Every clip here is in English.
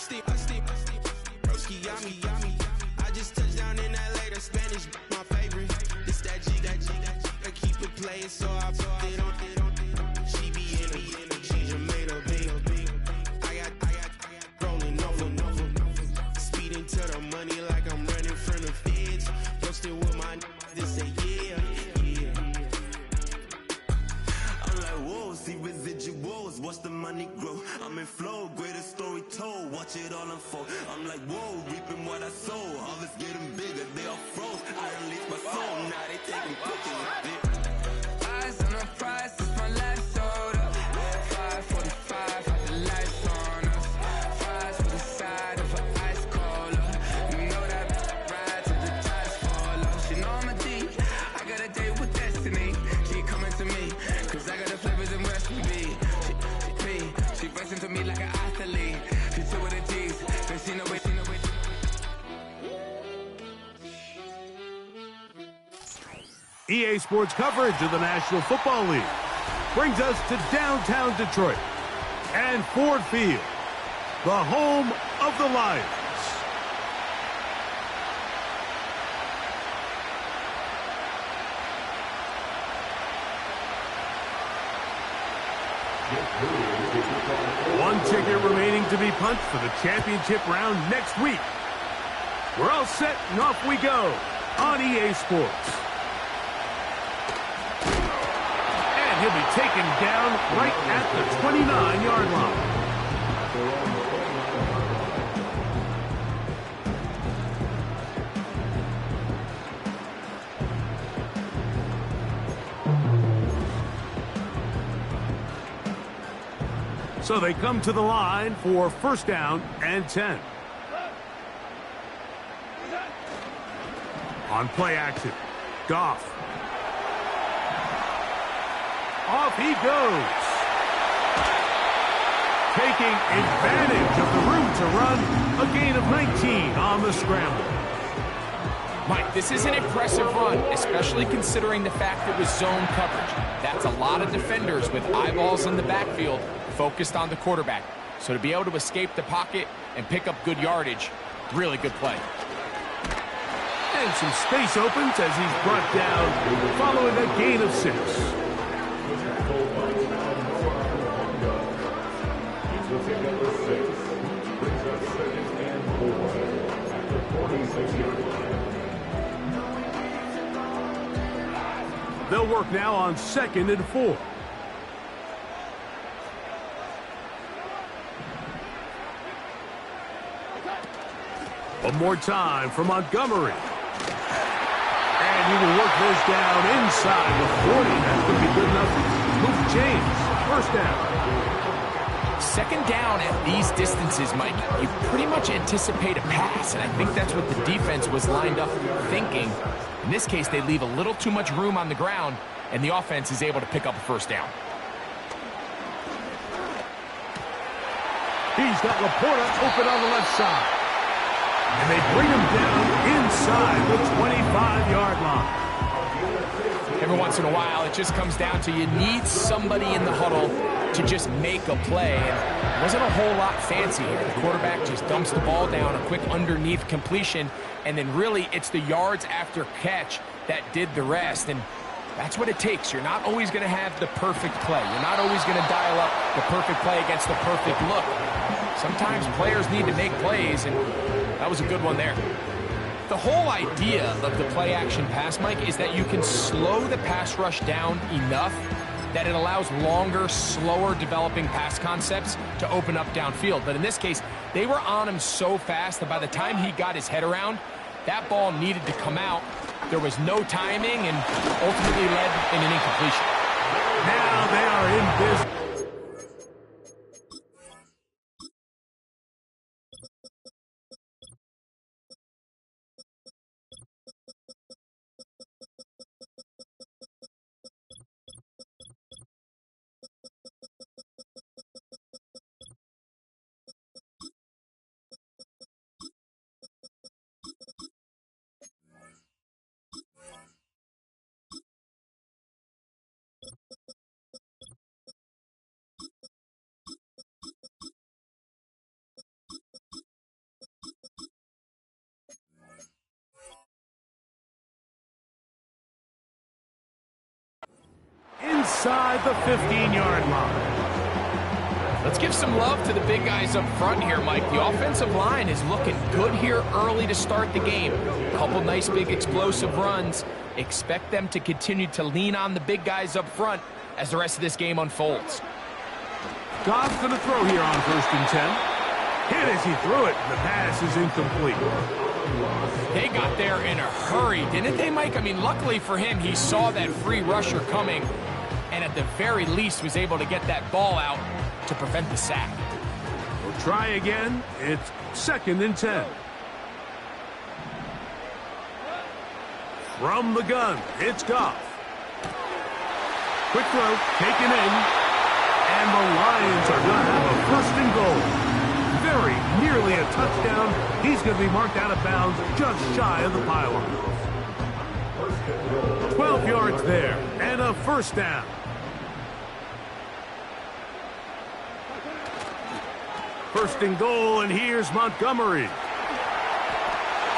Broski got me. I just touched down in LA, the Spanish, my favorite. This that G. I keep it playing, so I put it on. She be in it, she just made a big. I got rolling over. Speeding to the money like I'm running from the feds. Posted with my they say yeah. I'm like, whoa, see residuals, watch the money grow. I'm in flow, greatest story told, watch it all unfold. I'm like, whoa, reaping what I sow. Harvest getting bigger, they all froze. I release my soul, now they taking pictures. Eyes on the prize, it's my last soda. 5:45, had the lights on us. Fries for the side of an ice cola. You know that ride till the tires fall off. She know I'm a D, I got a date with destiny. She coming to me, cause I got the flavors and recipe. She racing to me like an athlete. She two with the G's, then she know it. EA Sports coverage of the National Football League brings us to downtown Detroit and Ford Field, the home of the Lions. One ticket remaining to be punched for the championship round next week. We're all set and off we go on EA Sports. And he'll be taken down right at the 29-yard line. So they come to the line for first down and 10. On play action, Goff. Off he goes. Taking advantage of the room to run, a gain of 19 on the scramble. Mike, this is an impressive run, especially considering the fact it was zone coverage. That's a lot of defenders with eyeballs in the backfield focused on the quarterback. So to be able to escape the pocket and pick up good yardage, really good play. And some space opens as he's brought down following a gain of 6. They'll work now on 2nd and 4. One more time for Montgomery. And he will work this down inside the 40. That's going to be good enough to move the chains. First down. Second down at these distances, Mike, you pretty much anticipate a pass, and I think that's what the defense was lined up thinking. In this case, they leave a little too much room on the ground, and the offense is able to pick up a first down. He's got Laporta open on the left side. And they bring him down inside the 25-yard line. Every once in a while, it just comes down to you need somebody in the huddle to just make a play. And it wasn't a whole lot fancy here. The quarterback just dumps the ball down, a quick underneath completion, and then really it's the yards after catch that did the rest. And that's what it takes. You're not always going to have the perfect play. You're not always going to dial up the perfect play against the perfect look. Sometimes players need to make plays, and that was a good one there. The whole idea of the play-action pass, Mike, is that you can slow the pass rush down enough that it allows longer, slower developing pass concepts to open up downfield. But in this case, they were on him so fast that by the time he got his head around, that ball needed to come out. There was no timing and ultimately led in an incompletion. Now they are in business. inside the 15-yard line. Let's give some love to the big guys up front here, Mike. The offensive line is looking good here early to start the game. A couple nice big explosive runs. Expect them to continue to lean on the big guys up front as the rest of this game unfolds. Goff's going to throw here on 1st and 10. Hit as he threw it. The pass is incomplete. They got there in a hurry, didn't they, Mike? I mean, luckily for him, he saw that free rusher coming and at the very least was able to get that ball out to prevent the sack. We'll try again. It's 2nd and 10. From the gun, it's Goff. Quick throw, taken in, and the Lions are going to have a 1st and goal. Very nearly a touchdown. He's going to be marked out of bounds just shy of the pylon. 12 yards there, and a 1st down. First and goal, and here's Montgomery. To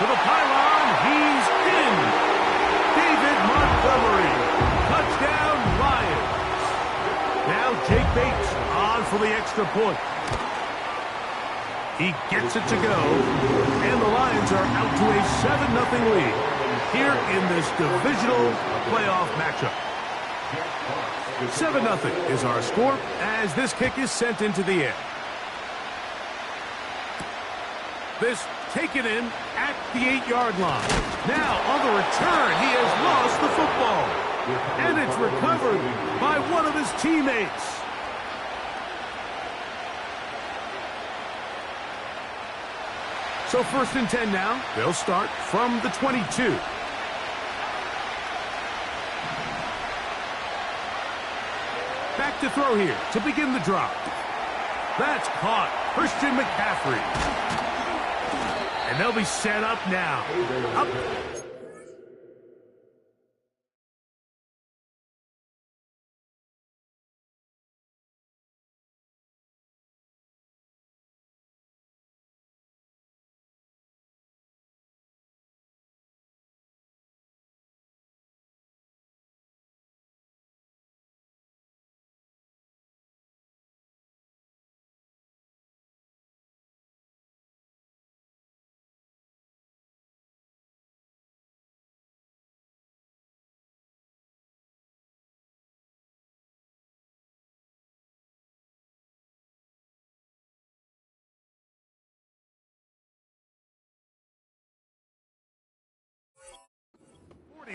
the pylon, he's in. David Montgomery. Touchdown, Lions. Now Jake Bates on for the extra point. He gets it to go, and the Lions are out to a 7-0 lead here in this divisional playoff matchup. 7-0 is our score as this kick is sent into the air. This taken in at the 8-yard line. Now on the return, he has lost the football. And it's recovered by one of his teammates. So 1st and 10 now. They'll start from the 22. Back to throw here to begin the drop. That's caught. Christian McCaffrey. And they'll be set up now. Up.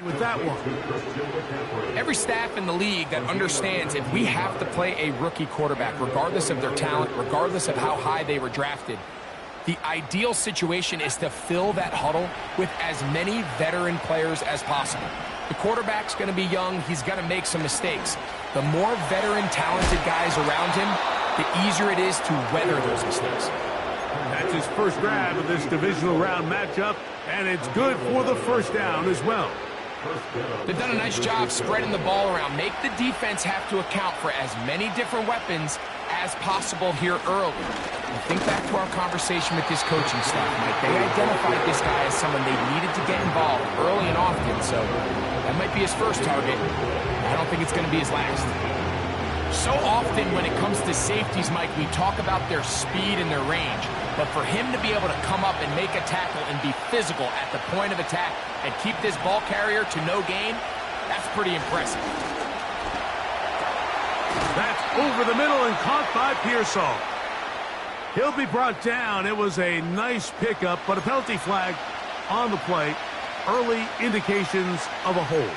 With that one. Every staff in the league that understands if we have to play a rookie quarterback, regardless of their talent, regardless of how high they were drafted, the ideal situation is to fill that huddle with as many veteran players as possible. The quarterback's going to be young. He's going to make some mistakes. The more veteran, talented guys around him, the easier it is to weather those mistakes. That's his first grab of this divisional round matchup, and it's good for the 1st down as well. They've done a nice job spreading the ball around. Make the defense have to account for as many different weapons as possible here early. And think back to our conversation with this coaching staff, Mike. They identified this guy as someone they needed to get involved early and often, so that might be his first target. I don't think it's going to be his last. So often when it comes to safeties, Mike, we talk about their speed and their range. But for him to be able to come up and make a tackle and be physical at the point of attack and keep this ball carrier to no gain, that's pretty impressive. That's over the middle and caught by Pearsall. He'll be brought down. It was a nice pickup, but a penalty flag on the play. Early indications of a hold.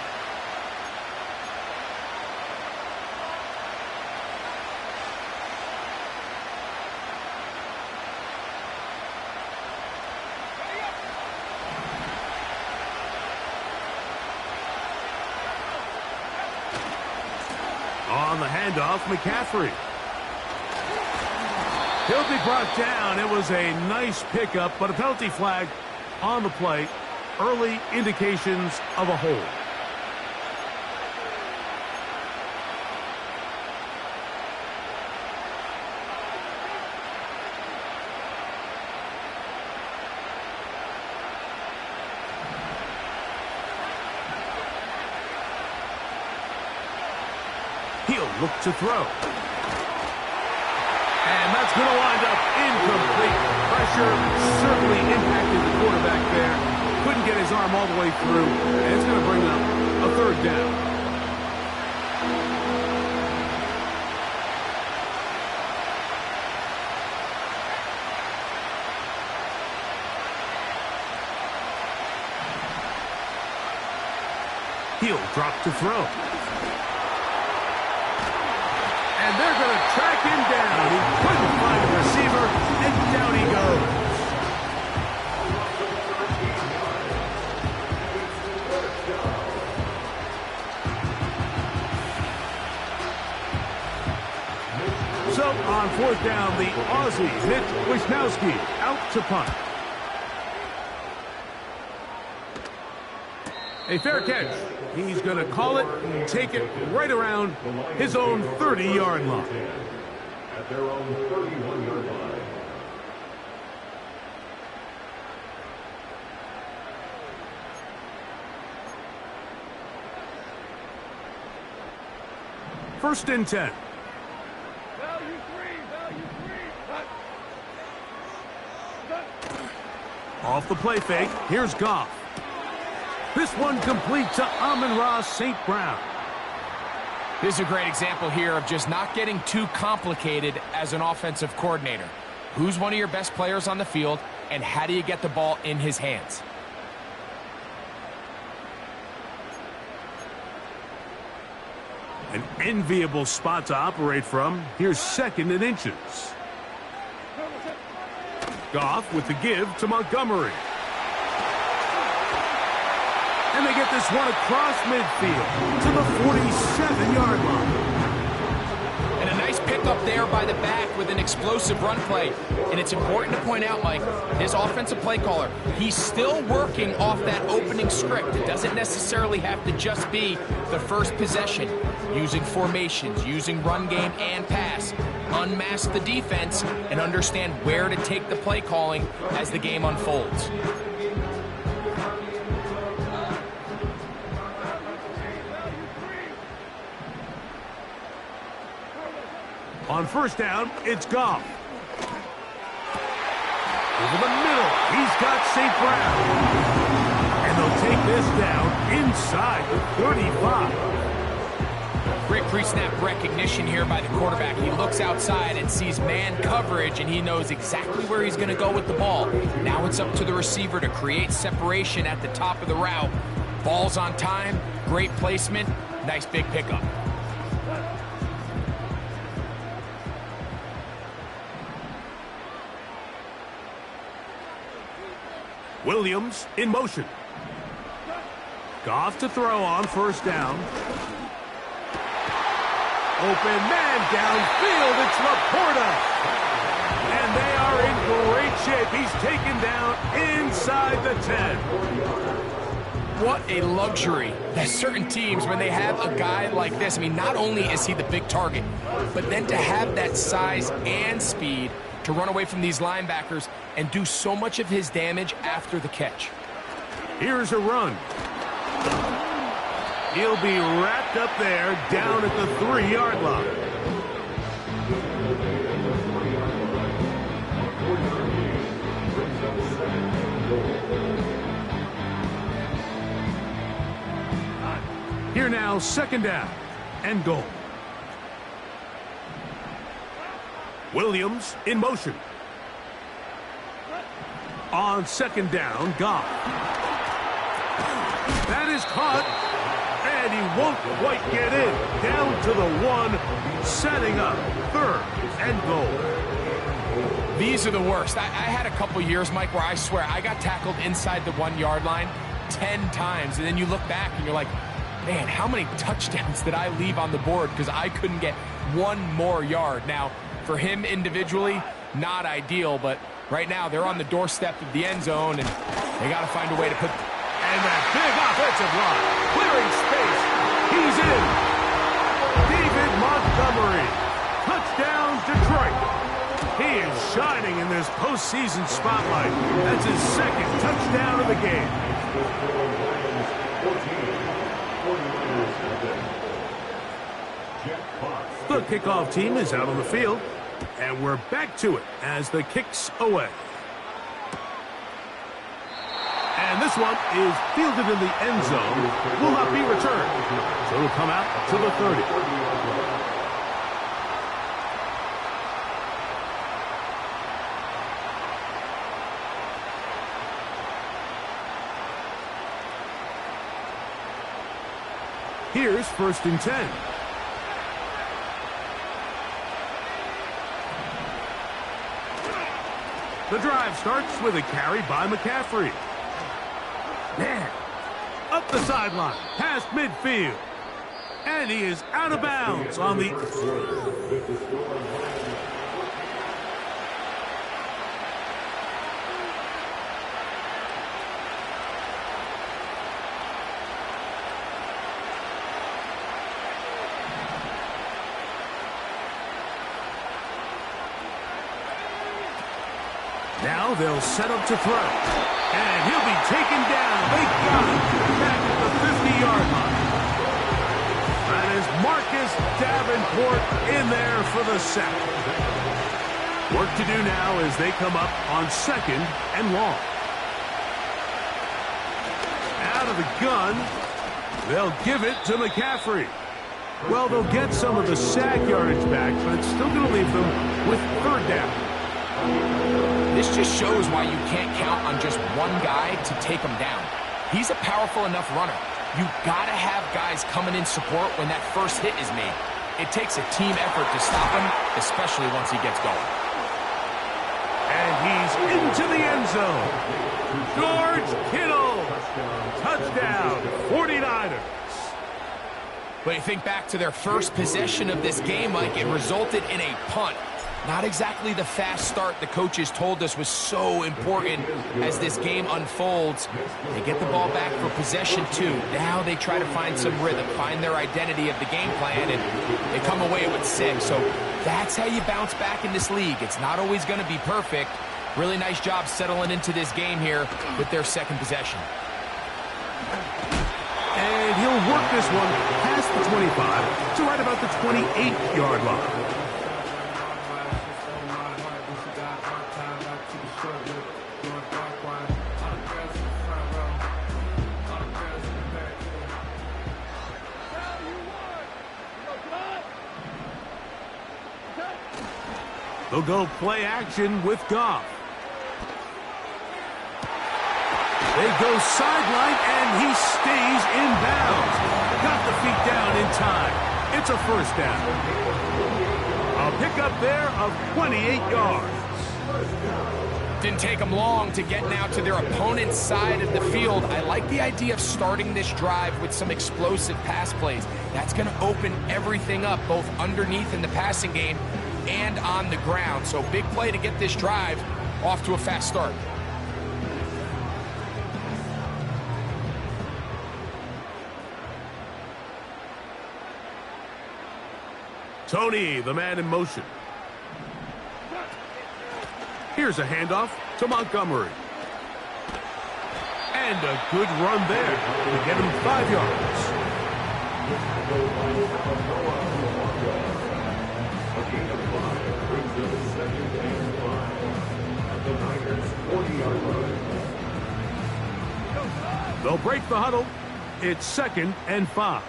On the handoff, McCaffrey. He'll be brought down. It was a nice pickup, but a penalty flag on the play. Early indications of a hold. He'll look to throw. And that's going to wind up incomplete. Pressure certainly impacted the quarterback there. Couldn't get his arm all the way through, and it's going to bring up a third down. He'll drop to throw. And they're going to track him down. He couldn't find a receiver, and down he goes. So on fourth down, the Aussie, Mitch Wisnowski, out to punt. A fair catch. He's going to call it and take it right around his own 30-yard line. At their own 31-yard line. First and 10. Off the play fake, here's Goff. This one complete to Amon-Ra St. Brown. This is a great example here of just not getting too complicated as an offensive coordinator. Who's one of your best players on the field, and how do you get the ball in his hands? An enviable spot to operate from. Here's second and inches. Goff with the give to Montgomery. And they get this one across midfield to the 47-yard line. And a nice pickup there by the back with an explosive run play. And it's important to point out, Mike, his offensive play caller, he's still working off that opening script. It doesn't necessarily have to just be the first possession. Using formations, using run game and pass. Unmask the defense and understand where to take the play calling as the game unfolds. On first down, it's Goff. Over the middle, he's got St. Brown. And they'll take this down inside the 35. Great pre-snap recognition here by the quarterback. He looks outside and sees man coverage, and he knows exactly where he's going to go with the ball. Now it's up to the receiver to create separation at the top of the route. Ball's on time, great placement, nice big pickup. Williams in motion. Goff to throw on first down. Open man downfield. It's Laporta. And they are in great shape. He's taken down inside the 10. What a luxury that certain teams, when they have a guy like this, I mean, not only is he the big target, but then to have that size and speed to run away from these linebackers and do so much of his damage after the catch. Here's a run. He'll be wrapped up there down at the 3-yard line. Here now, second down and goal. Williams in motion. On second down, Goff. That is caught, and he won't quite get in. Down to the 1, setting up third and goal. These are the worst. I had a couple years, Mike, where I swear I got tackled inside the 1-yard line 10 times, and then you look back and you're like, man, how many touchdowns did I leave on the board because I couldn't get one more yard? Now, for him individually, not ideal, but right now they're on the doorstep of the end zone, and they got to find a way to put... And that big offensive line, clearing space, he's in. David Montgomery, touchdown Detroit. He is shining in this postseason spotlight. That's his second touchdown of the game. The kickoff team is out on the field, and we're back to it as the kick's away. And this one is fielded in the end zone, will not be returned, so it'll come out to the 30. Here's 1st and 10. The drive starts with a carry by McCaffrey. Man, up the sideline, past midfield. And he is out of bounds on the... Now they'll set up to throw. And he'll be taken down. They got him back at the 50-yard line. That is Marcus Davenport in there for the sack. Work to do now as they come up on 2nd and long. Out of the gun, they'll give it to McCaffrey. Well, they'll get some of the sack yardage back, but it's still going to leave them with 3rd down. This just shows why you can't count on just one guy to take him down. He's a powerful enough runner. You've got to have guys coming in support when that first hit is made. It takes a team effort to stop him, especially once he gets going. And he's into the end zone. George Kittle. Touchdown, 49ers. But you think back to their first possession of this game, Mike, it resulted in a punt. Not exactly the fast start the coaches told us was so important as this game unfolds. They get the ball back for possession 2. Now they try to find some rhythm, find their identity of the game plan, and they come away with 6. So that's how you bounce back in this league. It's not always going to be perfect. Really nice job settling into this game here with their 2nd possession. And he'll work this one past the 25 to right about the 28-yard line. They'll go play action with Goff. They go sideline, and he stays in bounds. Got the feet down in time. It's a 1st down. A pickup there of 28 yards. Didn't take them long to get now to their opponent's side of the field. I like the idea of starting this drive with some explosive pass plays. That's going to open everything up, both underneath in the passing game and on the ground. So big play to get this drive off to a fast start. Tony, the man in motion. Here's a handoff to Montgomery. And a good run there to get him 5 yards. They'll break the huddle. It's 2nd and 5.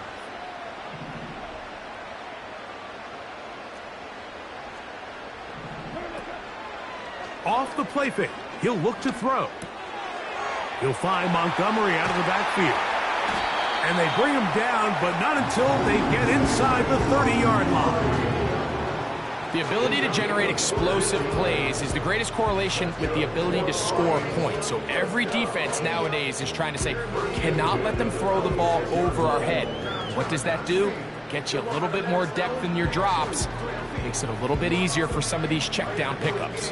Off the play fake, he'll look to throw. He'll find Montgomery out of the backfield. And they bring him down, but not until they get inside the 30-yard line. The ability to generate explosive plays is the greatest correlation with the ability to score points. So every defense nowadays is trying to say, cannot let them throw the ball over our head. What does that do? Gets you a little bit more depth in your drops. Makes it a little bit easier for some of these check down pickups.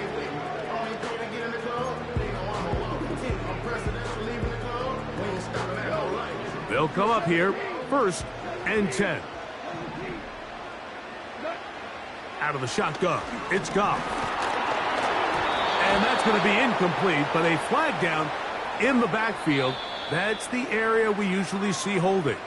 They'll come up here, 1st and 10. Out of the shotgun, it's Goff. And that's going to be incomplete, but a flag down in the backfield. That's the area we usually see holding.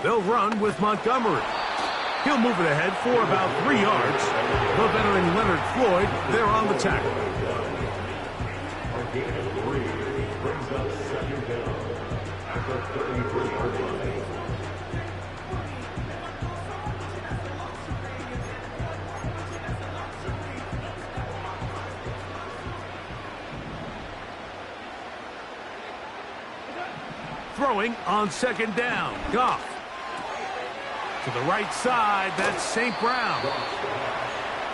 They'll run with Montgomery. He'll move it ahead for about 3 yards. The veteran Leonard Floyd, they're on the tackle. Our gain of 3 brings up 2nd down at the 33-yard line. Throwing on 2nd down, Goff. To the right side, that's St. Brown.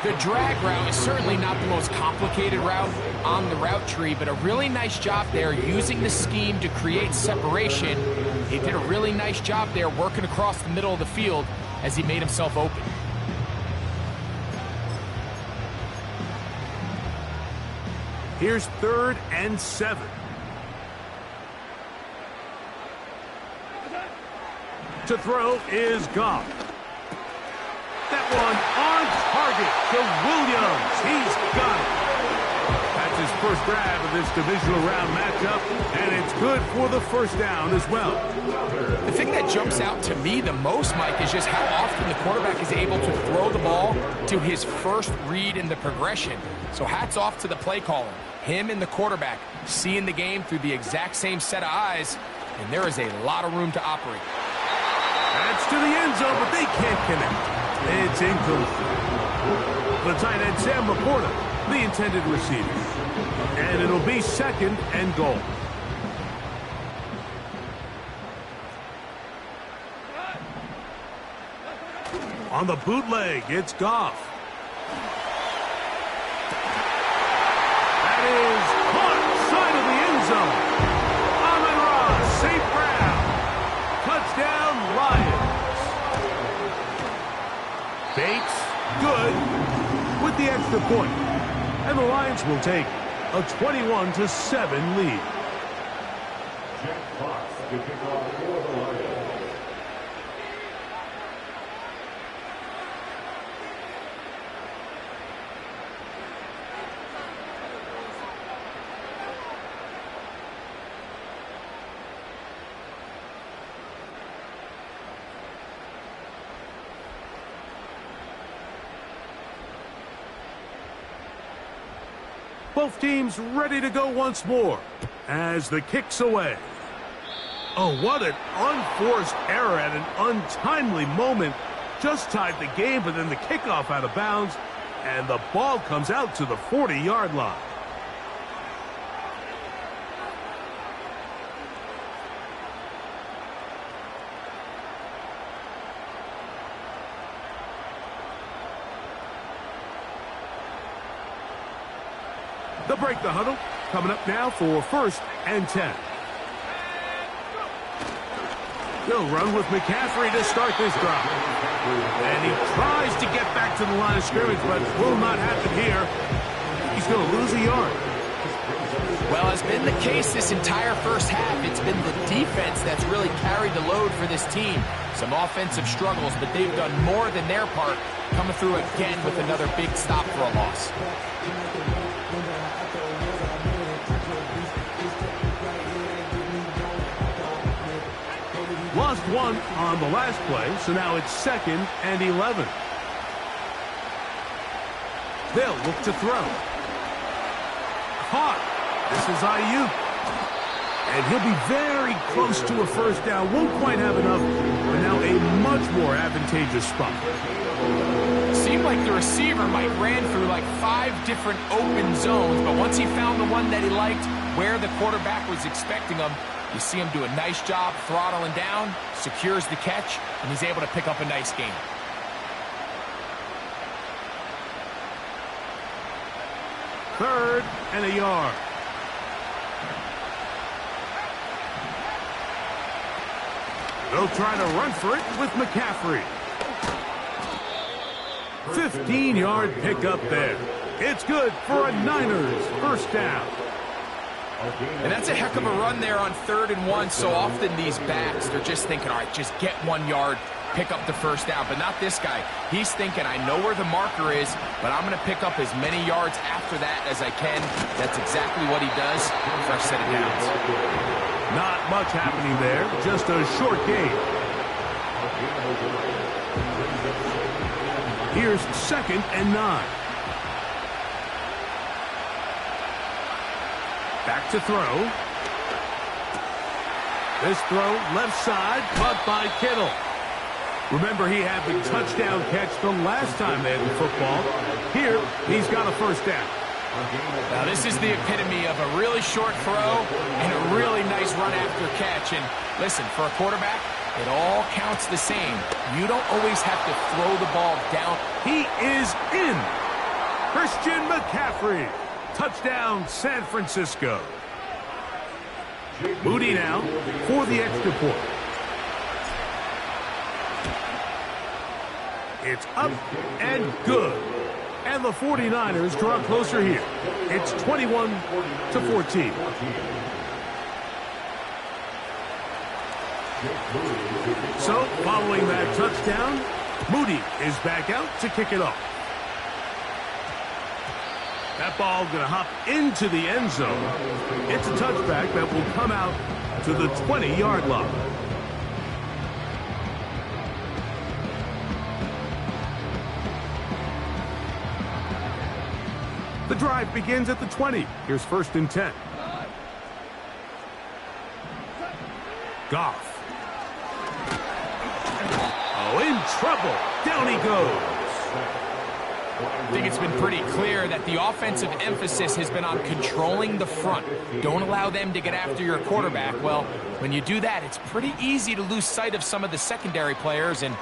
The drag route is certainly not the most complicated route on the route tree, but a really nice job there using the scheme to create separation. He did a really nice job there working across the middle of the field as he made himself open. Here's 3rd and 7. To throw is Goff. That one on target to Williams. He's got it. That's his first grab of this divisional round matchup, and it's good for the first down as well. The thing that jumps out to me the most, Mike, is just how often the quarterback is able to throw the ball to his first read in the progression. So hats off to the play caller. Him and the quarterback seeing the game through the exact same set of eyes, and there is a lot of room to operate. That's to the end zone, but they can't connect. It's incomplete. The tight end, Sam Laporta, the intended receiver. And it'll be 2nd and goal. On the bootleg, it's Goff. That is caught side of the end zone. Amon-Ra St. Brown. Touchdown, Lions. Bates, good, with the extra point. And the Lions will take a 21-7 lead. Jack Fox to kick off for the Lions. Both teams ready to go once more as the kick's away. Oh, what an unforced error at an untimely moment. Just tied the game, but then the kickoff out of bounds, and the ball comes out to the 40-yard line. They'll break the huddle. Coming up now for 1st and 10. They'll run with McCaffrey to start this drive. And he tries to get back to the line of scrimmage, but will not happen here. He's going to lose a yard. Well, as been the case this entire first half, it's been the defense that's really carried the load for this team. Some offensive struggles, but they've done more than their part, coming through again with another big stop for a loss. Lost one on the last play, so now it's 2nd and 11. They'll look to throw. Caught. This is Ayuk. And he'll be very close to a first down. Won't quite have enough, but now a much more advantageous spot. Seemed like the receiver might ran through like 5 different open zones, but once he found the one that he liked, where the quarterback was expecting him, you see him do a nice job throttling down, secures the catch, and he's able to pick up a nice gain. Third and a yard. They'll try to run for it with McCaffrey. 15-yard pickup there. It's good for a Niners first down. And that's a heck of a run there on 3rd and 1. So often these backs, they're just thinking, all right, just get 1 yard, pick up the first down. But not this guy. He's thinking, I know where the marker is, but I'm going to pick up as many yards after that as I can. That's exactly what he does. Fresh set of downs. Not much happening there, just a short gain. Here's 2nd and 9. Back to throw. This throw left side, caught by Kittle. Remember, he had the touchdown catch the last time they had the football. Here, he's got a first down. Now, this is the epitome of a really short throw and a really nice run after catch. And listen, for a quarterback, it all counts the same. You don't always have to throw the ball down. He is in. Christian McCaffrey. Touchdown, San Francisco. Moody now for the extra point. It's up and good. And the 49ers draw closer here. It's 21-14. So, following that touchdown, Moody is back out to kick it off. That ball going to hop into the end zone. It's a touchback that will come out to the 20-yard line. The drive begins at the 20. Here's 1st and 10. Goff. Oh, in trouble. Down he goes. I think it's been pretty clear that the offensive emphasis has been on controlling the front. Don't allow them to get after your quarterback. Well, when you do that, it's pretty easy to lose sight of some of the secondary players, and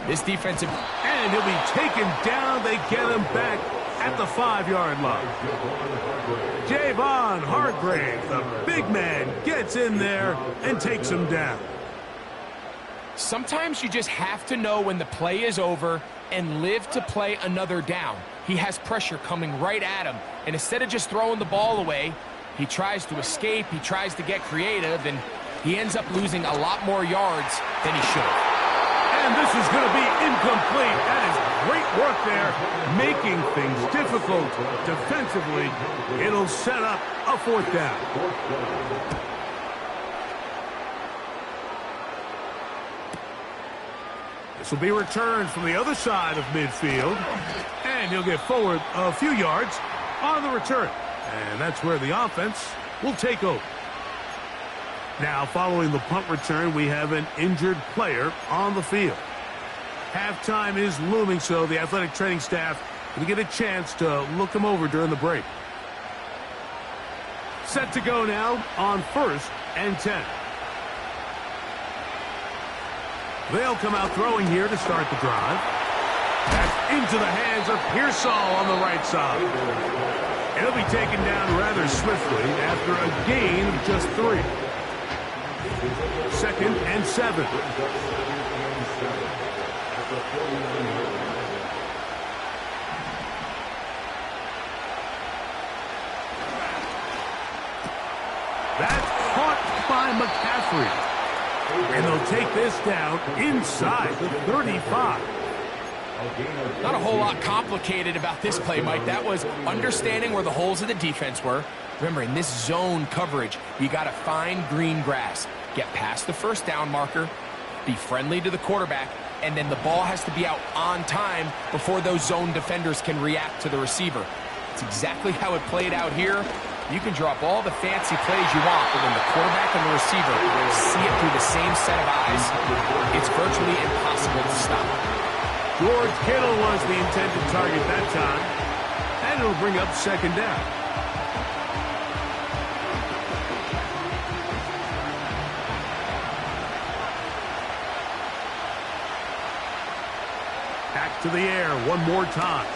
this defensive... And he'll be taken down. They get him back at the 5-yard line. Javon Hargrave, the big man, gets in there and takes him down. Sometimes you just have to know when the play is over and live to play another down. He has pressure coming right at him, and instead of just throwing the ball away, he tries to escape, he tries to get creative, and he ends up losing a lot more yards than he should. And this is going to be incomplete. That is great work there, making things difficult defensively. It'll set up a 4th down. This will be returned from the other side of midfield. And he'll get forward a few yards on the return. And that's where the offense will take over. Now, following the punt return, we have an injured player on the field. Halftime is looming, so the athletic training staff will get a chance to look him over during the break. Set to go now on 1st and 10. They'll come out throwing here to start the drive. That's into the hands of Pearsall on the right side. It'll be taken down rather swiftly after a gain of just 3. 2nd and 7. That's caught by McCaffrey. And they'll take this down inside the 35. Not a whole lot complicated about this play, Mike. That was understanding where the holes of the defense were. Remember, in this zone coverage, you got to find green grass. Get past the 1st down marker, be friendly to the quarterback, and then the ball has to be out on time before those zone defenders can react to the receiver. It's exactly how it played out here. You can drop all the fancy plays you want, but when the quarterback and the receiver see it through the same set of eyes, it's virtually impossible to stop. George Kittle was the intended target that time, and it'll bring up 2nd down. Back to the air one more time.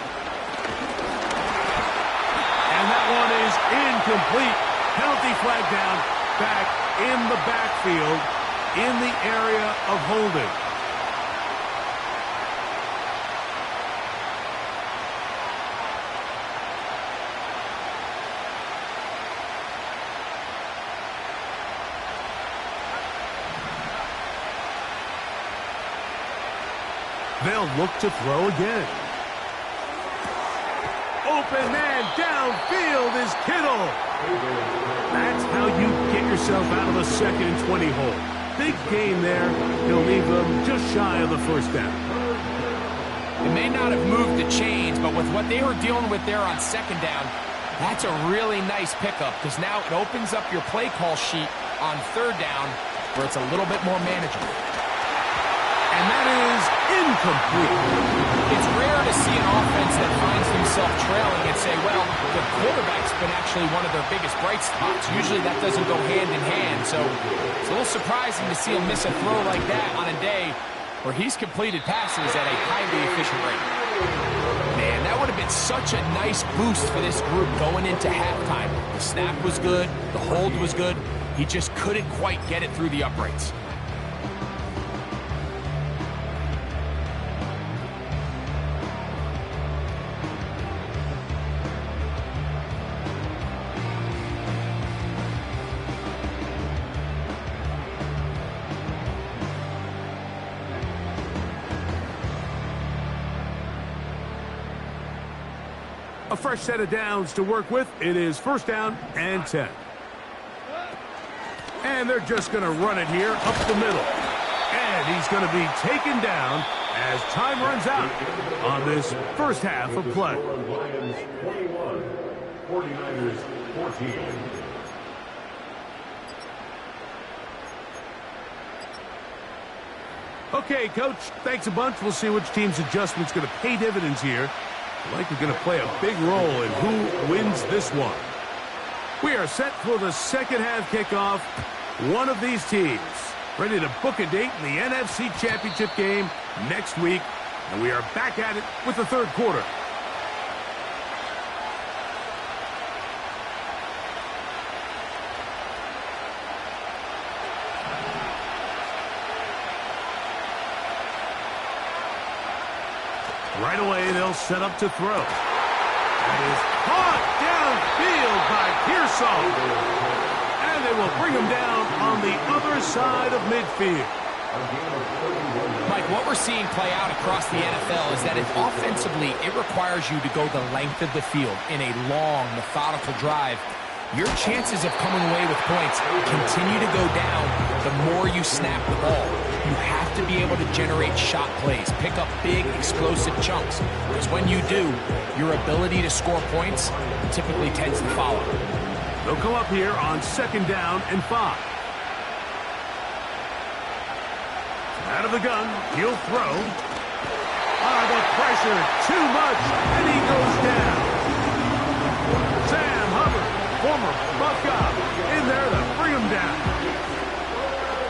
And that one is incomplete. Penalty flag down, back in the backfield, in the area of holding. They'll look to throw again. Open man downfield is Kittle. That's how you get yourself out of a 2nd and 20 hole. big gain there. He'll leave them just shy of the first down. It may not have moved the chains, but with what they were dealing with there on second down, that's a really nice pickup because now it opens up your play call sheet on third down where it's a little bit more manageable. And that is incomplete. It's rare to see an offense that finds themselves trailing and say, well, the quarterback's been actually one of their biggest bright spots. Usually that doesn't go hand in hand, so it's a little surprising to see him miss a throw like that on a day where he's completed passes at a highly efficient rate. Man, that would have been such a nice boost for this group going into halftime. The snap was good, the hold was good. He just couldn't quite get it through the uprights. A fresh set of downs to work with. It is first down and 10. And they're just going to run it here up the middle. And he's going to be taken down as time runs out on this first half of play. Lions 21, 49ers 14. Okay, Coach, thanks a bunch. We'll see which team's adjustment's going to pay dividends here. Likely going to play a big role in who wins this one. We are set for the second half kickoff. One of these teams ready to book a date in the NFC Championship game next week. And we are back at it with the third quarter. Right away, they'll set up to throw. That is caught downfield by Pearsall. And they will bring him down on the other side of midfield. Mike, what we're seeing play out across the NFL is that offensively, it requires you to go the length of the field in a long, methodical drive. Your chances of coming away with points continue to go down the more you snap the ball. You have to be able to generate shot plays, pick up big, explosive chunks. Because when you do, your ability to score points typically tends to follow. They'll come up here on second down and 5. Out of the gun, he'll throw. The pressure, too much, and he goes down. Sam Hubbard, former Buckeye, in there to bring him down.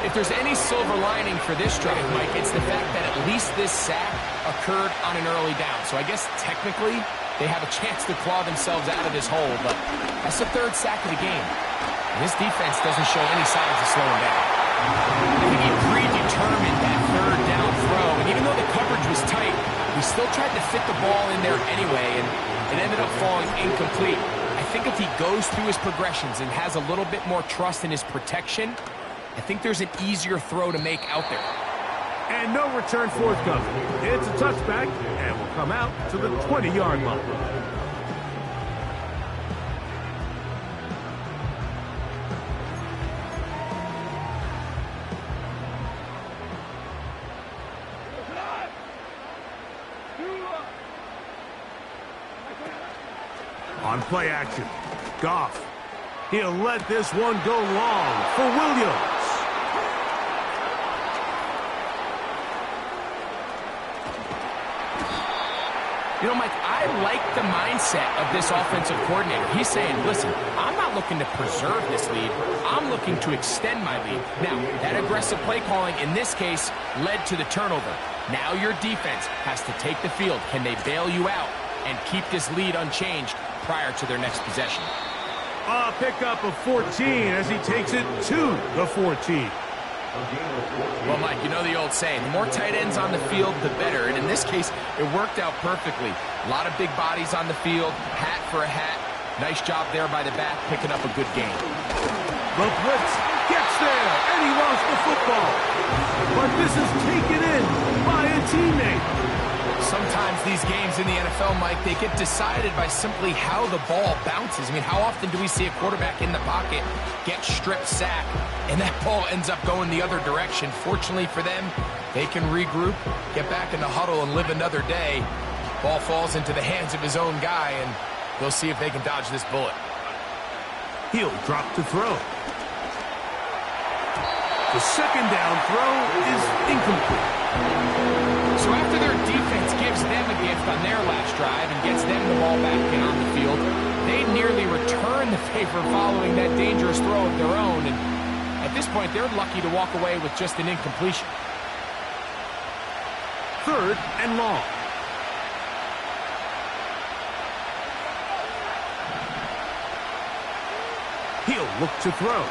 If there's any silver lining for this drive, Mike, it's the fact that at least this sack occurred on an early down. So I guess technically they have a chance to claw themselves out of this hole, but that's the third sack of the game. And this defense doesn't show any signs of slowing down. I think he predetermined that third down throw, and even though the coverage was tight, he still tried to fit the ball in there anyway, and it ended up falling incomplete. I think if he goes through his progressions and has a little bit more trust in his protection, I think there's an easier throw to make out there. And no return forthcoming. It's a touchback, and will come out to the 20-yard line. On play action, Goff. He'll let this one go long for Williams. You know, Mike, I like the mindset of this offensive coordinator. He's saying, listen, I'm not looking to preserve this lead. I'm looking to extend my lead. Now, that aggressive play calling in this case led to the turnover. Now your defense has to take the field. Can they bail you out and keep this lead unchanged prior to their next possession? A pickup of 14 as he takes it to the 14. Well, Mike, you know the old saying, the more tight ends on the field, the better. And in this case, it worked out perfectly. A lot of big bodies on the field, hat for a hat. Nice job there by the back, picking up a good game. The blitz gets there, and he lost the football. But this is taken in by a teammate. Sometimes these games in the NFL, Mike, they get decided by simply how the ball bounces. I mean, how often do we see a quarterback in the pocket get strip sack, and that ball ends up going the other direction? Fortunately for them, they can regroup, get back in the huddle, and live another day. Ball falls into the hands of his own guy, and they'll see if they can dodge this bullet. He'll drop to throw. The second down throw is incomplete. So after their defense gives them a gift on their last drive and gets them the ball back and on the field, they nearly return the favor following that dangerous throw of their own. And at this point, they're lucky to walk away with just an incompletion. 3rd and long. He'll look to throw.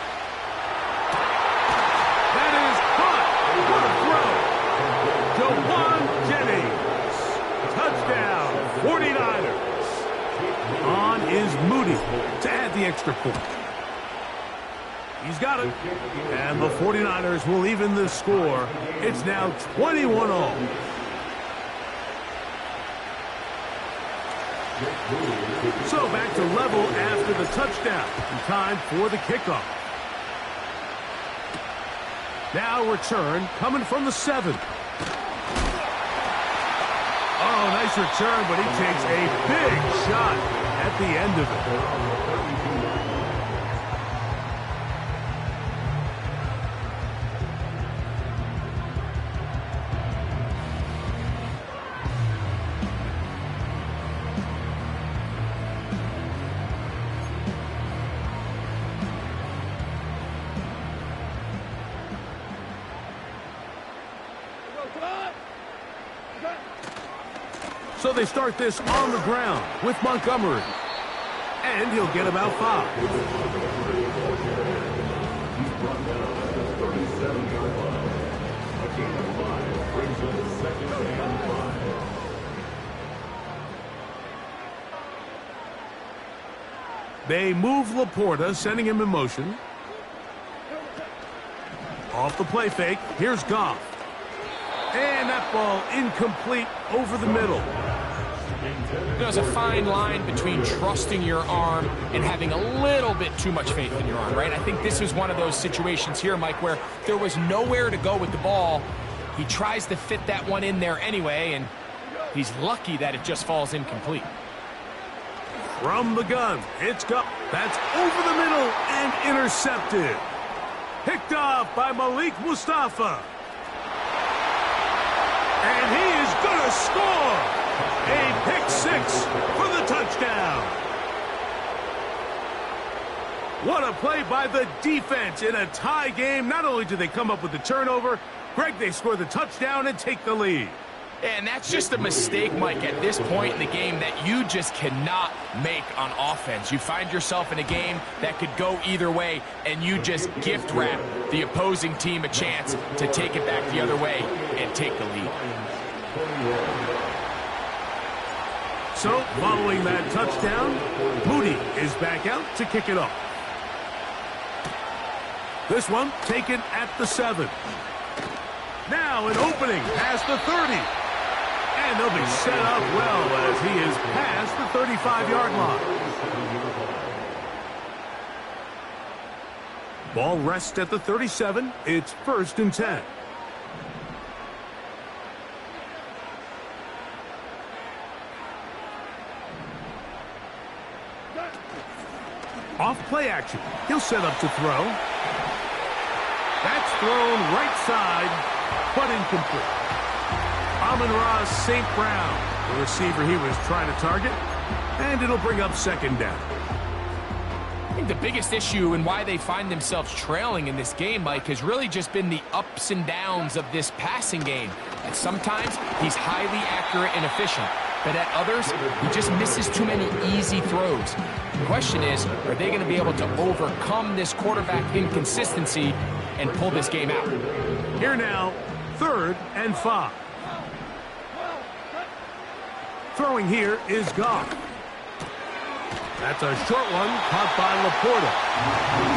That is caught. What a throw. Jawan Jennings. Touchdown, 49ers. On is Moody to add the extra point. He's got it. And the 49ers will even the score. It's now 21-all. So back to level after the touchdown. In time for the kickoff. Now return coming from the 7. Oh, nice return, but he takes a big shot at the end of it. So they start this on the ground with Montgomery. And he'll get about 5. They move Laporta, sending him in motion. Off the play fake, here's Goff. And that ball incomplete over the middle. There's a fine line between trusting your arm and having a little bit too much faith in your arm, right? I think this is one of those situations here, Mike, where there was nowhere to go with the ball. He tries to fit that one in there anyway, and he's lucky that it just falls incomplete. From the gun, it's Goff. That's over the middle and intercepted. Picked off by Malik Mustafa. And he is going to score. A pick 6 for the touchdown. What a play by the defense in a tie game. Not only do they come up with the turnover, Greg, they score the touchdown and take the lead. And that's just a mistake, Mike, at this point in the game that you just cannot make on offense. You find yourself in a game that could go either way, and you just gift wrap the opposing team a chance to take it back the other way and take the lead. So, following that touchdown, Moody is back out to kick it off. This one taken at the 7. Now an opening past the 30. And they'll be set up well as he is past the 35-yard line. Ball rests at the 37. It's 1st and 10. Off play action. He'll set up to throw. That's thrown right side, but incomplete. Amon-Ra St. Brown, the receiver he was trying to target, and it'll bring up 2nd down. I think the biggest issue and why they find themselves trailing in this game, Mike, has really just been the ups and downs of this passing game. And sometimes he's highly accurate and efficient, but at others, he just misses too many easy throws. The question is, are they going to be able to overcome this quarterback inconsistency and pull this game out? Here now, 3rd and 5. Throwing here is Goff. That's a short one caught by Laporta.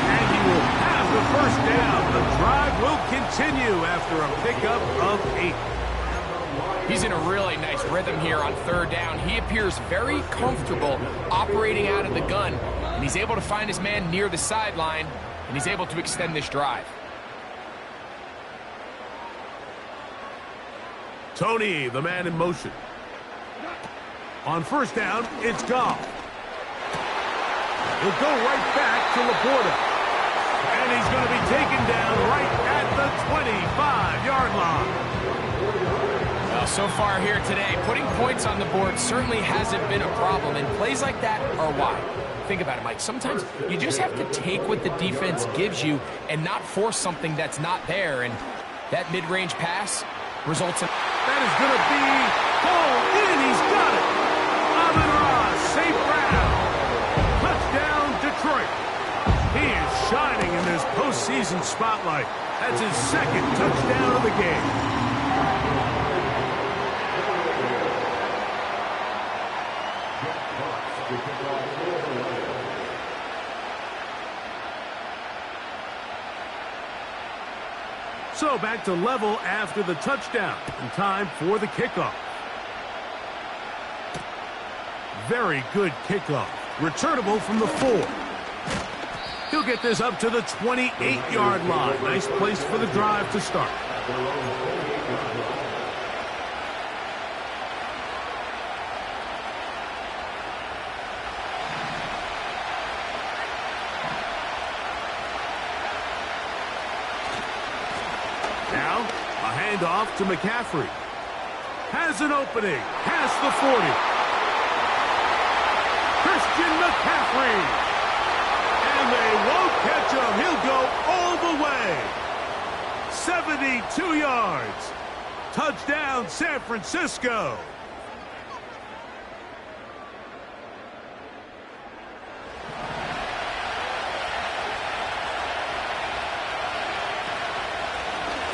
And he will have the 1st down. The drive will continue after a pickup of 8. He's in a really nice rhythm here on third down. He appears very comfortable operating out of the gun, and he's able to find his man near the sideline, and he's able to extend this drive. Tony, the man in motion. On first down, it's Goff. He'll go right back to Laporta. And he's going to be taken down right at the 25-yard line. Well, so far here today, putting points on the board certainly hasn't been a problem, and plays like that are why. Think about it, Mike. Sometimes you just have to take what the defense gives you and not force something that's not there, and that mid-range pass results in... That is going to be pulled in. He's got it. Amon-Ra, St. Brown. Touchdown, Detroit. He is shining in this postseason spotlight. That's his second touchdown of the game. So back to level after the touchdown, and time for the kickoff. Very good kickoff. Returnable from the 4. He'll get this up to the 28-yard line. Nice place for the drive to start. Now, a handoff to McCaffrey. Has an opening. Past the 40. Christian McCaffrey. And they won't catch him. He'll go all the way. 72 yards. Touchdown, San Francisco.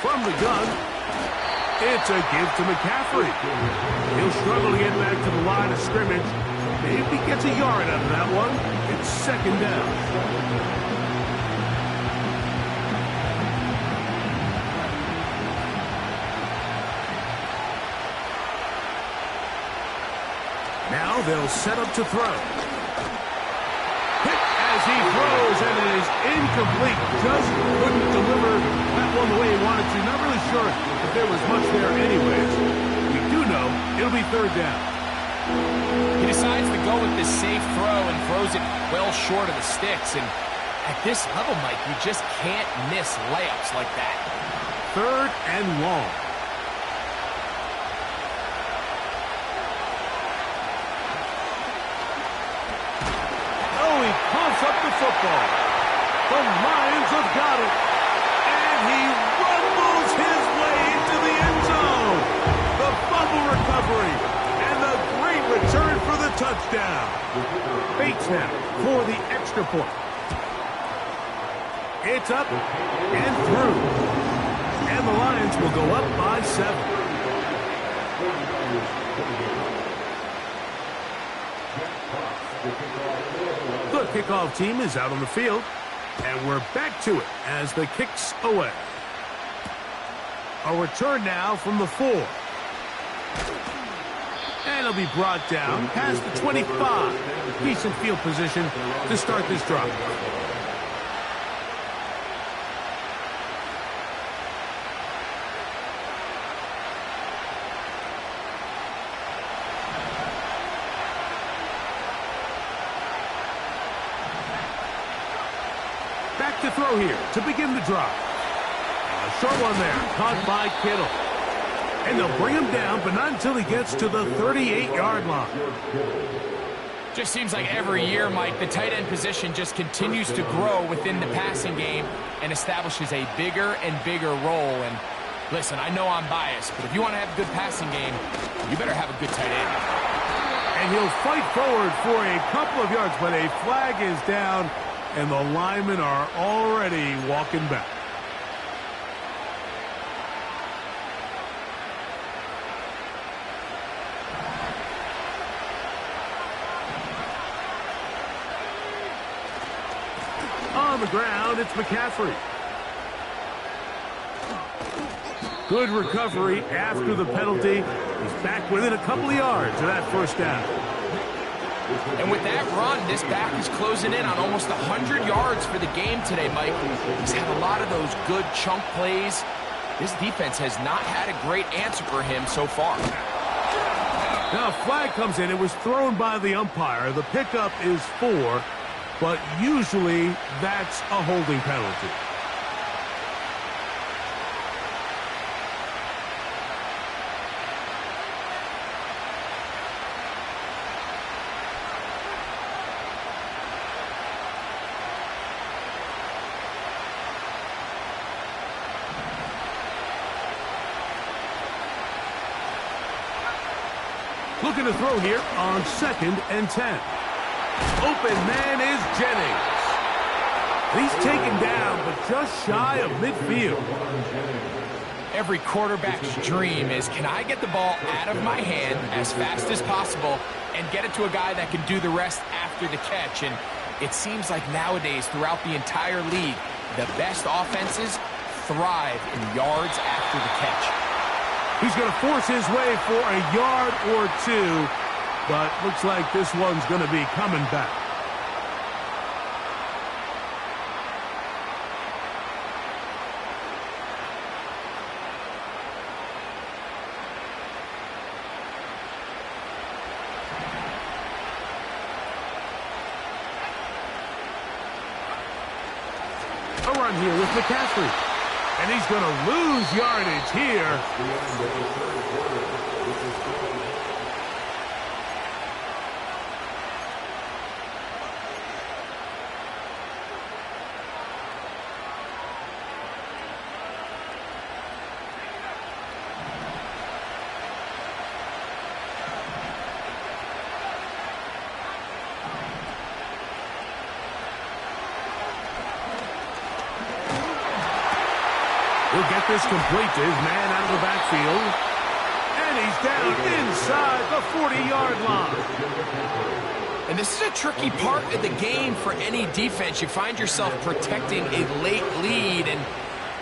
From the gun, it's a give to McCaffrey. He'll struggle to get back to the line of scrimmage. Maybe he gets a yard out of that one. It's second down. Now they'll set up to throw. Hit as he throws, and it is incomplete. Just couldn't deliver that one the way he wanted to. Not really sure if there was much there anyways. We do know it'll be third down. He decides to go with this safe throw and throws it well short of the sticks. And at this level, Mike, you just can't miss layups like that. Third and long. Oh, he pumps up the football. The Lions have got it. And he rumbles his way into the end zone. The fumble recovery. Return for the touchdown. Bates now for the extra point. It's up and through. And the Lions will go up by 7. The kickoff team is out on the field. And we're back to it as the kick's away. A return now from the 4. And he'll be brought down past the 25. Decent field position to start this drive. Back to throw here to begin the drive. A short one there, caught by Kittle. And they'll bring him down, but not until he gets to the 38-yard line. Just seems like every year, Mike, the tight end position just continues to grow within the passing game and establishes a bigger and bigger role. And listen, I know I'm biased, but if you want to have a good passing game, you better have a good tight end. And he'll fight forward for a couple of yards, but a flag is down, and the linemen are already walking back. On the ground, it's McCaffrey. Good recovery after the penalty. He's back within a couple of yards of that first down. And with that run, this back is closing in on almost 100 yards for the game today, Mike. He's had a lot of those good chunk plays. This defense has not had a great answer for him so far. Now a flag comes in. It was thrown by the umpire. The pickup is 4, but usually that's a holding penalty. Looking to throw here on 2nd and 10. Open man is Jennings. He's taken down, but just shy of midfield. Every quarterback's dream is, can I get the ball out of my hand as fast as possible and get it to a guy that can do the rest after the catch? And it seems like nowadays, throughout the entire league, the best offenses thrive in yards after the catch. He's going to force his way for a yard or 2, but looks like this one's going to be coming back. A run here with McCaffrey. And he's going to lose yardage here. He'll get this complete to his man out of the backfield. And he's down inside the 40-yard line. And this is a tricky part of the game for any defense. You find yourself protecting a late lead, and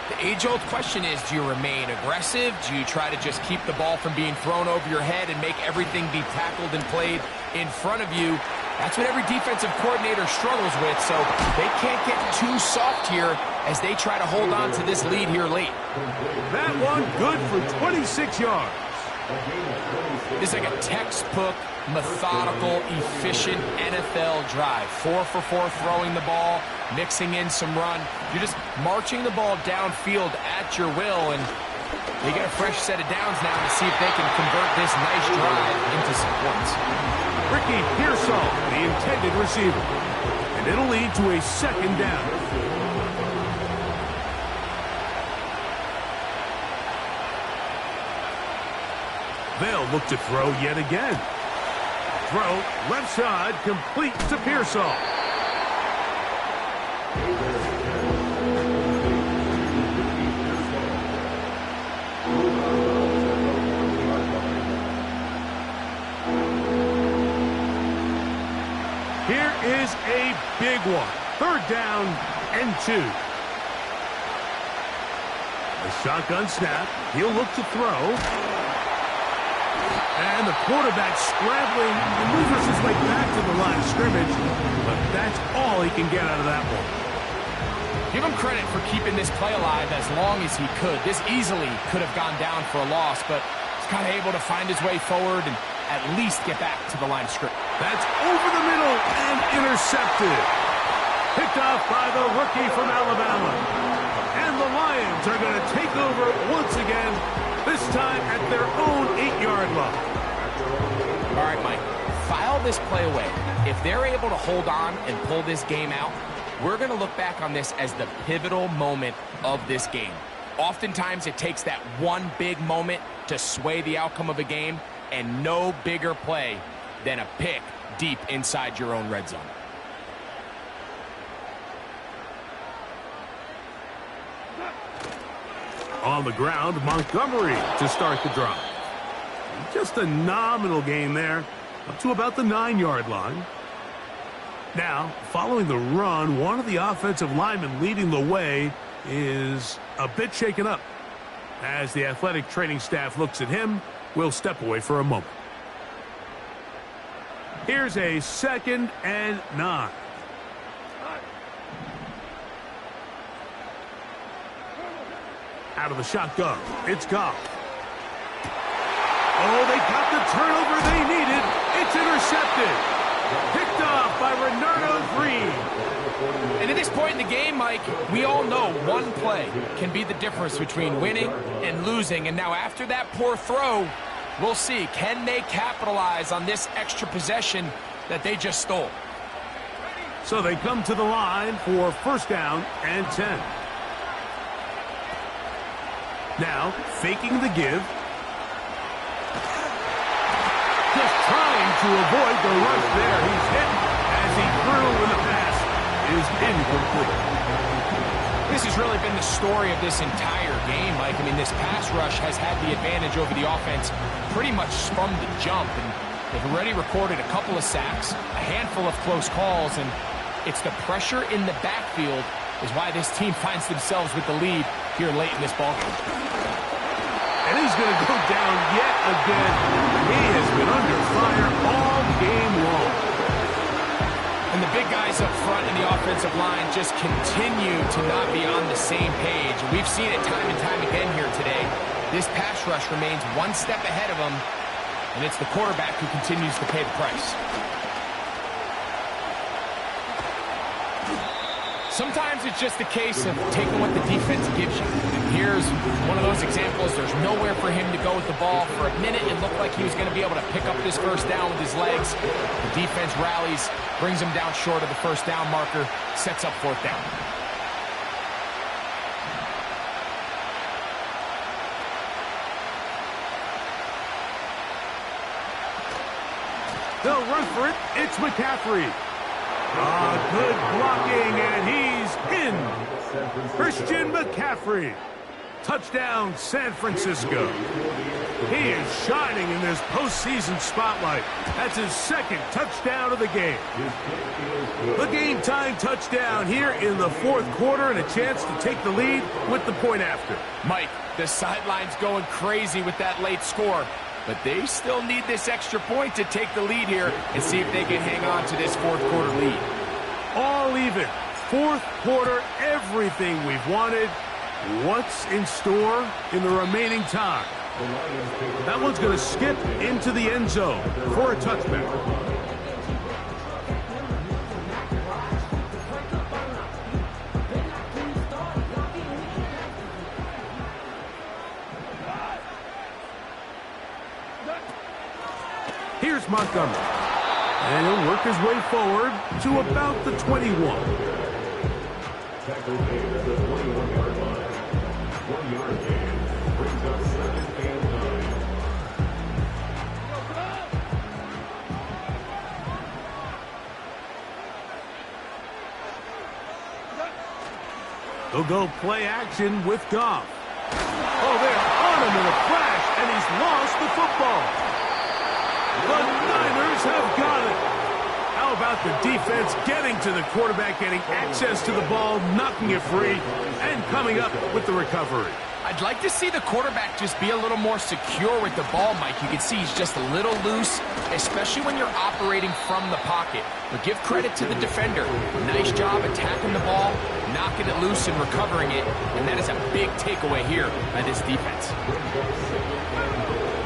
the age-old question is, do you remain aggressive? Do you try to just keep the ball from being thrown over your head and make everything be tackled and played in front of you? That's what every defensive coordinator struggles with, so they can't get too soft here as they try to hold on to this lead here late. That one good for 26 yards. This is like a textbook, methodical, efficient NFL drive. 4 for 4 throwing the ball, mixing in some run. You're just marching the ball downfield at your will, and they get a fresh set of downs now to see if they can convert this nice drive into some points. Ricky Pearsall, the intended receiver. And it'll lead to a 2nd down. They'll look to throw yet again. Throw, left side, complete to Pearsall. Here is a big one. 3rd down and 2. A shotgun snap. He'll look to throw. And the quarterback scrambling, maneuvers his way back to the line of scrimmage, but that's all he can get out of that one. Give him credit for keeping this play alive as long as he could. This easily could have gone down for a loss, but he's kind of able to find his way forward and at least get back to the line of scrimmage. That's over the middle and intercepted. Picked off by the rookie from Alabama. And the Lions are going to take over once again, this time at their own 8-yard line. All right, Mike, file this play away. If they're able to hold on and pull this game out, we're going to look back on this as the pivotal moment of this game. Oftentimes, it takes that one big moment to sway the outcome of a game, and no bigger play than a pick deep inside your own red zone. On the ground, Montgomery to start the drive. Just a nominal gain there, up to about the 9-yard line. Now, following the run, one of the offensive linemen leading the way is a bit shaken up. As the athletic training staff looks at him, we'll step away for a moment. Here's a 2nd and 9. Out of the shotgun, it's Goff. Oh, they got the turnover they needed. It's intercepted. Picked off by Renardo Green. And at this point in the game, Mike, we all know one play can be the difference between winning and losing. And now after that poor throw, we'll see. Can they capitalize on this extra possession that they just stole? So they come to the line for 1st down and 10. Now, faking the give. Just trying to avoid the rush there. He's hit as he threw when the pass is incomplete. This has really been the story of this entire game, Mike. I mean, this pass rush has had the advantage over the offense pretty much from the jump. And they've already recorded a couple of sacks, a handful of close calls, and it's the pressure in the backfield is why this team finds themselves with the lead here late in this ballgame. And he's going to go down yet again. He has been under fire all game long. And the big guys up front in the offensive line just continue to not be on the same page. We've seen it time and time again here today. This pass rush remains one step ahead of them, and it's the quarterback who continues to pay the price. Sometimes it's just a case of taking what the defense gives you. And here's one of those examples. There's nowhere for him to go with the ball. For a minute, it looked like he was going to be able to pick up this 1st down with his legs. The defense rallies, brings him down short of the 1st down marker, sets up 4th down. They'll run for it. It's McCaffrey. Good blocking, and he's in. Christian McCaffrey. Touchdown, San Francisco. He is shining in this postseason spotlight. That's his 2nd touchdown of the game. The game-time touchdown here in the 4th quarter, and a chance to take the lead with the point after. Mike, the sideline's going crazy with that late score. But they still need this extra point to take the lead here and see if they can hang on to this 4th quarter lead. All even. 4th quarter, everything we've wanted. What's in store in the remaining time? That one's going to skip into the end zone for a touchback. Here's Montgomery. And he'll work his way forward to about the 21. Tackle made at the 21-yard line. 1-yard gain brings up 2nd and 9. They'll go play action with Goff. Oh, they're on him in a flash, and he's lost the football. The Niners have got it. How about the defense getting to the quarterback, getting access to the ball, knocking it free, and coming up with the recovery? I'd like to see the quarterback just be a little more secure with the ball, Mike. You can see he's just a little loose, especially when you're operating from the pocket. But give credit to the defender. Nice job attacking the ball, knocking it loose and recovering it. And that is a big takeaway here by this defense.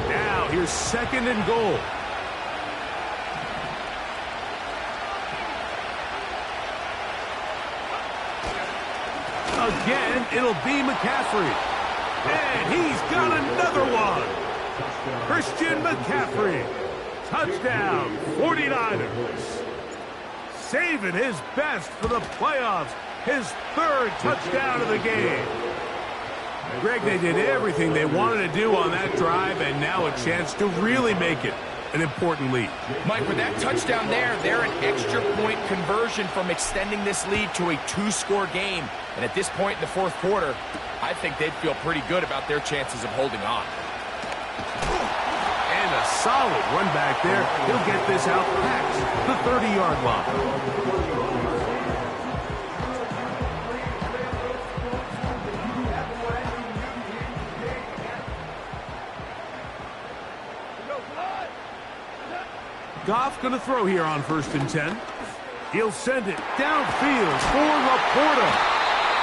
Now, here's 2nd and goal. Again, it'll be McCaffrey. And he's got another one. Christian McCaffrey. Touchdown, 49ers. Saving his best for the playoffs. His 3rd touchdown of the game. Greg, they did everything they wanted to do on that drive, and now a chance to really make it an important lead. Mike, with that touchdown there, they're an extra point conversion from extending this lead to a 2-score game. And at this point in the 4th quarter, I think they'd feel pretty good about their chances of holding on. And a solid run back there. He'll get this out past the 30-yard line. Goff going to throw here on 1st and 10. He'll send it downfield for Laporta.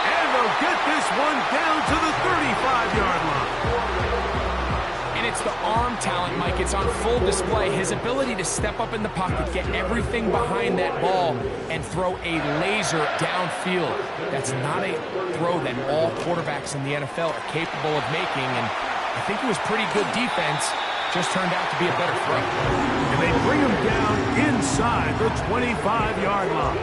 And they'll get this one down to the 35-yard line. And it's the arm talent, Mike. It's on full display. His ability to step up in the pocket, get everything behind that ball, and throw a laser downfield. That's not a throw that all quarterbacks in the NFL are capable of making. And I think it was pretty good defense. Just turned out to be a better throw. And they bring him down inside the 25-yard line.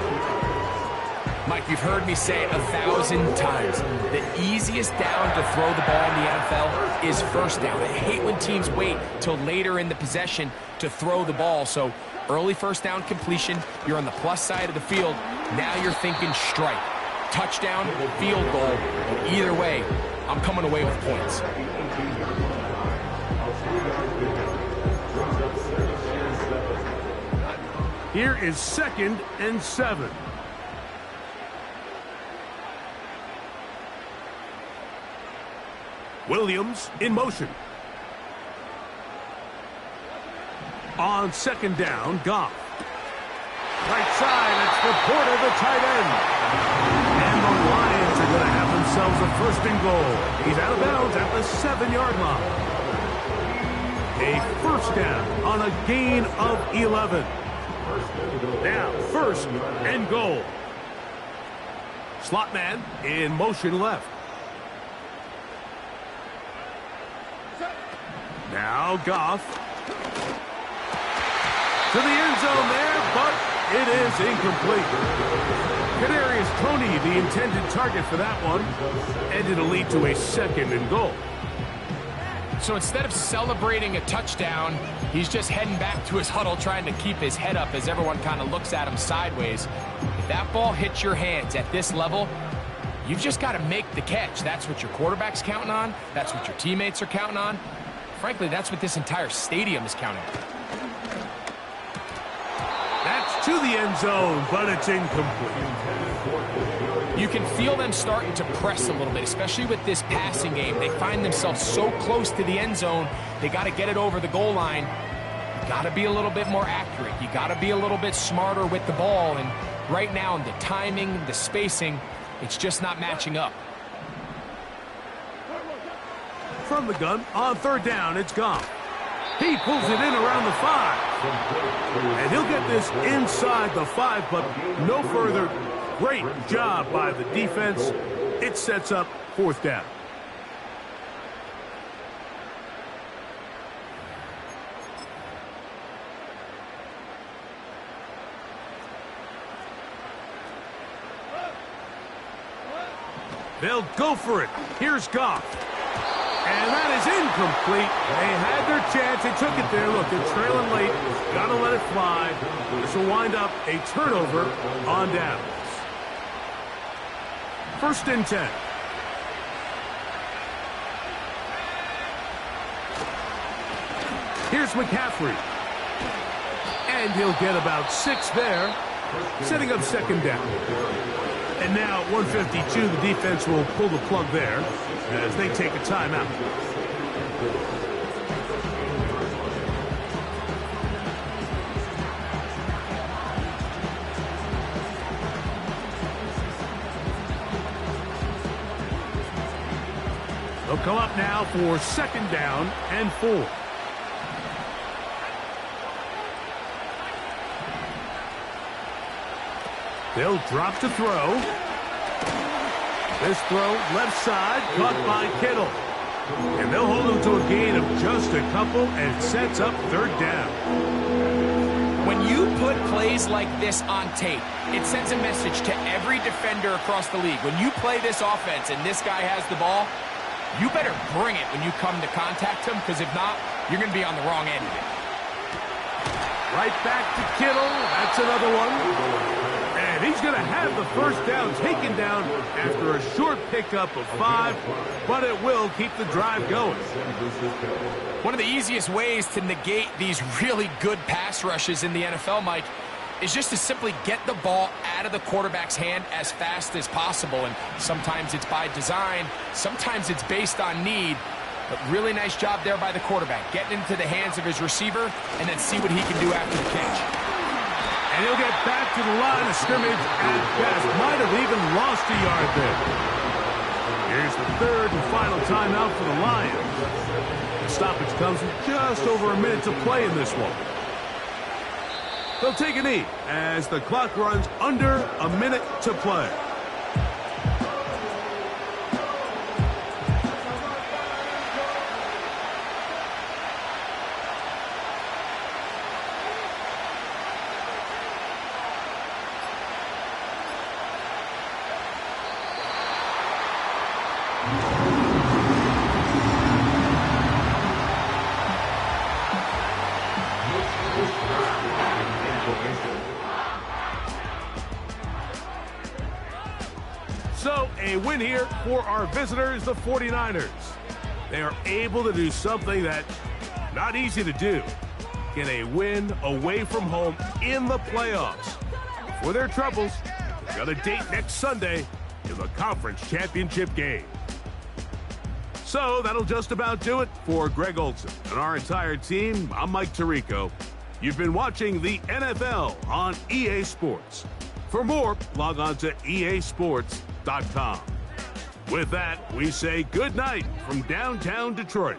Mike, you've heard me say it 1,000 times. The easiest down to throw the ball in the NFL is first down. I hate when teams wait till later in the possession to throw the ball. So early first down completion, you're on the plus side of the field. Now you're thinking strike. Touchdown, field goal. And either way, I'm coming away with points. Here is 2nd and 7. Williams in motion. On 2nd down, Goff. Right side, it's Laporta, the tight end. And the Lions are going to have themselves a 1st and goal. He's out of bounds at the 7-yard line. A 1st down on a gain of 11. Now, 1st and goal. Slot man in motion left. Now Goff. To the end zone there, but it is incomplete. Kadarius Toney, the intended target for that one, and it'll lead to a 2nd and goal. So instead of celebrating a touchdown, he's just heading back to his huddle trying to keep his head up as everyone kind of looks at him sideways. If that ball hits your hands at this level, you've just got to make the catch. That's what your quarterback's counting on. That's what your teammates are counting on. Frankly, that's what this entire stadium is counting on. That's to the end zone, but it's incomplete. You can feel them starting to press a little bit, especially with this passing game. They find themselves so close to the end zone, they got to get it over the goal line. You got to be a little bit more accurate. You got to be a little bit smarter with the ball. And right now, the timing, the spacing, it's just not matching up. From the gun, on 3rd down, it's Goff. He pulls it in around the 5. And he'll get this inside the 5, but no further. Great job by the defense. It sets up 4th down. They'll go for it. Here's Goff. And that is incomplete. They had their chance. They took it there. Look, they're trailing late. Got to let it fly. This will wind up a turnover on downs. 1st and 10. Here's McCaffrey. And he'll get about 6 there, setting up 2nd down. And now at 1:52, the defense will pull the plug there as they take a timeout. They'll come up now for 2nd down and 4. They'll drop to throw. This throw left side, caught by Kittle. And they'll hold him to a gain of just a couple, and it sets up 3rd down. When you put plays like this on tape, it sends a message to every defender across the league. When you play this offense and this guy has the ball, you better bring it when you come to contact him, because if not, you're going to be on the wrong end of it. Right back to Kittle. That's another one. And he's going to have the 1st down taken down after a short pickup of 5, but it will keep the drive going. One of the easiest ways to negate these really good pass rushes in the NFL, Mike, is just to simply get the ball out of the quarterback's hand as fast as possible. And sometimes it's by design, sometimes it's based on need. But really nice job there by the quarterback, getting into the hands of his receiver and then see what he can do after the catch. And he'll get back to the line of scrimmage at best. Might have even lost a yard there. Here's the third and final timeout for the Lions. The stoppage comes with just over a minute to play in this one. They'll take a knee as the clock runs under a minute to play. So, a win here for our visitors, the 49ers. They are able to do something that not easy to do. Get a win away from home in the playoffs. For their troubles, they've got a date next Sunday in the conference championship game. So, that'll just about do it for Greg Olsen and our entire team. I'm Mike Tirico. You've been watching the NFL on EA Sports. For more, log on to easports.com. With that, we say good night from downtown Detroit.